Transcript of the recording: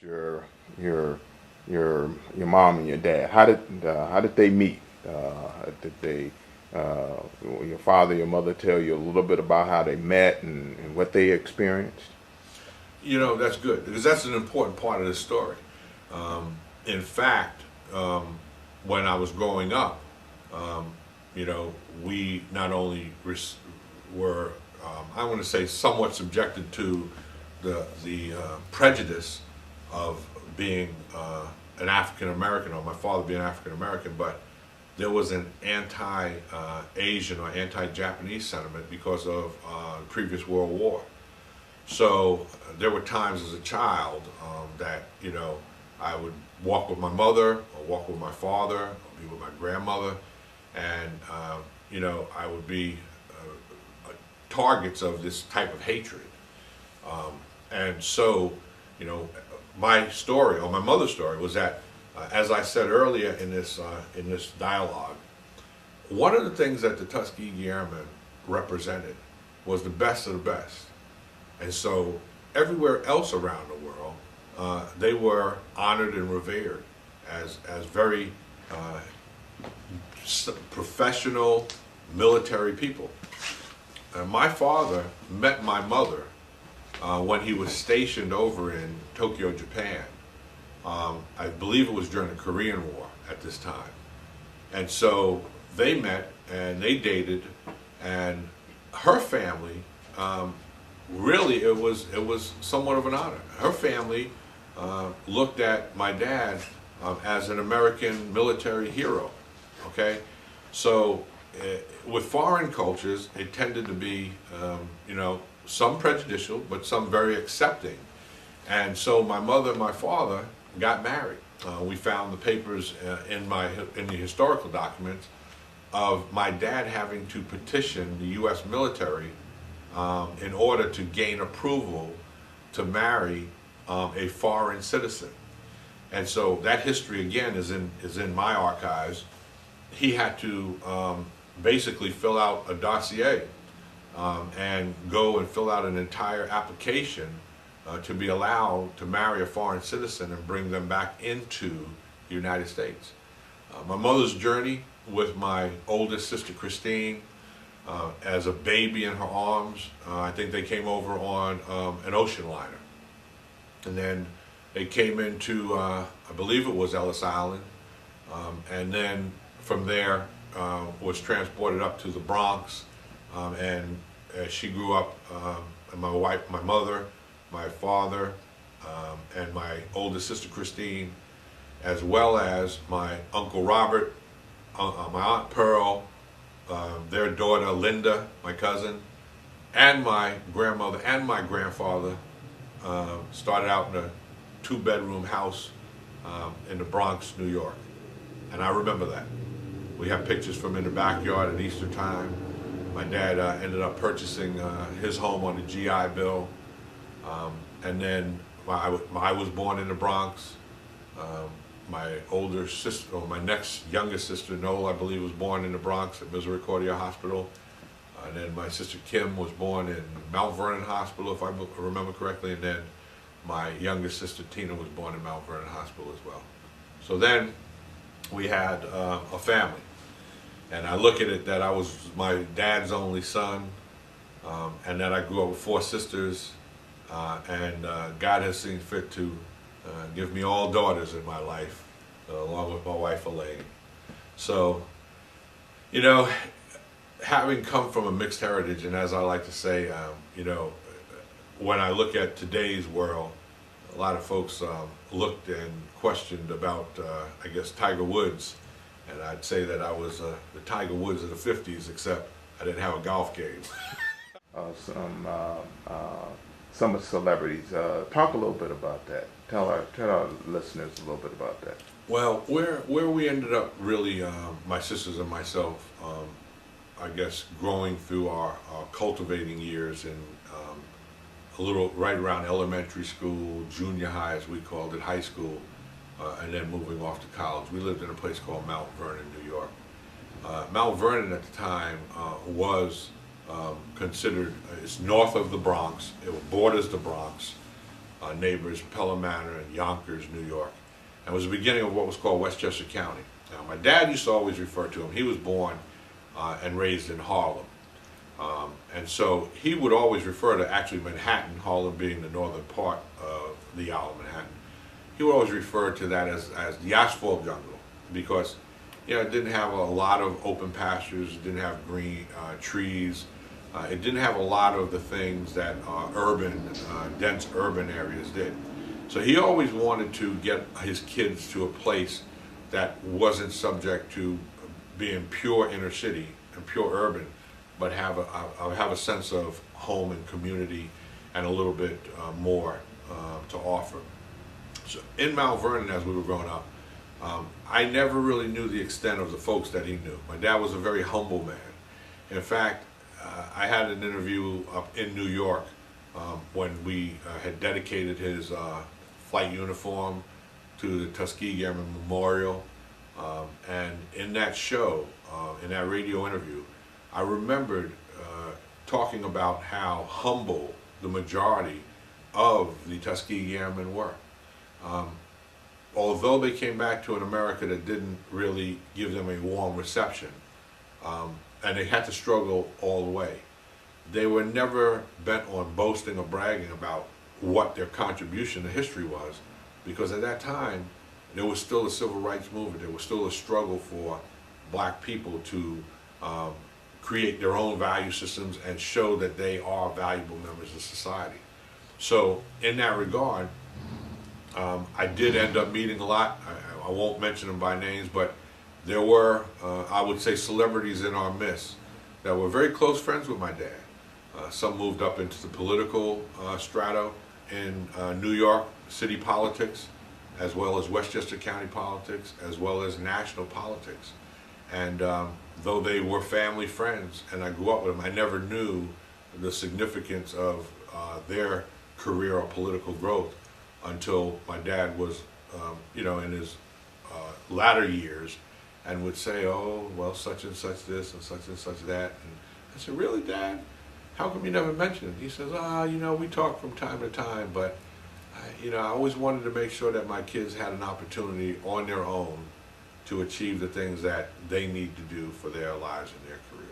Your your your mom and your dad. How did they meet? Did they your father, your mother tell you a little bit about how they met and what they experienced? You know, that's good because that's an important part of the story. In fact, when I was growing up, um, we not only were, I want to say, somewhat subjected to the prejudice of being an African American, or my father being African American, but there was an anti-Asian or anti-Japanese sentiment because of the previous World War. So there were times as a child that I would walk with my mother or walk with my father or be with my grandmother, and I would be targets of this type of hatred. And so, you know, my story or my mother's story was that, as I said earlier in this dialogue, one of the things that the Tuskegee Airmen represented was the best of the best. And so everywhere else around the world, they were honored and revered as very professional military people. And my father met my mother when he was stationed over in Tokyo, Japan. I believe it was during the Korean War at this time. And so they met and they dated, and her family, really it was somewhat of an honor. Her family looked at my dad as an American military hero. Okay, so with foreign cultures, it tended to be some prejudicial, but some very accepting. And so my mother and my father got married. We found the papers in the historical documents of my dad having to petition the U.S. military in order to gain approval to marry a foreign citizen. And so that history again is in my archives. He had to basically fill out a dossier and go and fill out an entire application to be allowed to marry a foreign citizen and bring them back into the United States. My mother's journey with my oldest sister Christine, as a baby in her arms, I think they came over on an ocean liner. And then they came into, I believe it was Ellis Island, and then from there was transported up to the Bronx. And as she grew up, and my wife, my mother, my father, and my oldest sister Christine, as well as my Uncle Robert, my Aunt Pearl, their daughter Linda, my cousin, and my grandmother and my grandfather started out in a two-bedroom house in the Bronx, New York. And I remember that. We have pictures from in the backyard at Easter time. My dad ended up purchasing his home on the GI Bill. And then I was born in the Bronx. My older sister, or my next youngest sister, Noel, I believe, was born in the Bronx at Misericordia Hospital. And then my sister Kim was born in Mount Vernon Hospital, if I remember correctly. And then my youngest sister Tina was born in Mount Vernon Hospital as well. So then we had a family. And I look at it that I was my dad's only son, and that I grew up with four sisters, and God has seen fit to give me all daughters in my life, along with my wife Elaine. So, having come from a mixed heritage, and as I like to say, when I look at today's world, a lot of folks looked and questioned about, I guess, Tiger Woods. And I'd say that I was the Tiger Woods of the 50s, except I didn't have a golf game. Some of the celebrities. Talk a little bit about that. Tell our listeners a little bit about that. Well, where we ended up really, my sisters and myself, I guess, growing through our cultivating years in a little right around elementary school, junior high as we called it, high school, and then moving off to college. We lived in a place called Mount Vernon, New York. Mount Vernon at the time was considered, it's north of the Bronx, it borders the Bronx, neighbors, Pelham Manor and Yonkers, New York, and was the beginning of what was called Westchester County. Now, my dad used to always refer to him. He was born and raised in Harlem. And so he would always refer to actually Manhattan, Harlem being the northern part of the Isle of Manhattan. He would always refer to that as the asphalt jungle because, you know, it didn't have a lot of open pastures, it didn't have green trees, it didn't have a lot of the things that dense urban areas did. So he always wanted to get his kids to a place that wasn't subject to being pure inner city and pure urban, but have a sense of home and community and a little bit more to offer. So in Mount Vernon, as we were growing up, I never really knew the extent of the folks that he knew. My dad was a very humble man. In fact, I had an interview up in New York when we had dedicated his flight uniform to the Tuskegee Airmen Memorial. And in that show, in that radio interview, I remembered talking about how humble the majority of the Tuskegee Airmen were. Although they came back to an America that didn't really give them a warm reception, and they had to struggle all the way, they were never bent on boasting or bragging about what their contribution to history was, because at that time, there was still a civil rights movement. There was still a struggle for black people to create their own value systems and show that they are valuable members of society. So in that regard, I did end up meeting a lot. I won't mention them by names, but there were, I would say, celebrities in our midst that were very close friends with my dad. Some moved up into the political strata in New York city politics, as well as Westchester County politics, as well as national politics. And though they were family friends and I grew up with them, I never knew the significance of their career or political growth until my dad was, you know, in his latter years, and would say, oh, well, such and such this and such that. And I said, really, Dad? How come you never mentioned it? He says, you know, we talk from time to time, but you know, I always wanted to make sure that my kids had an opportunity on their own to achieve the things that they need to do for their lives and their careers.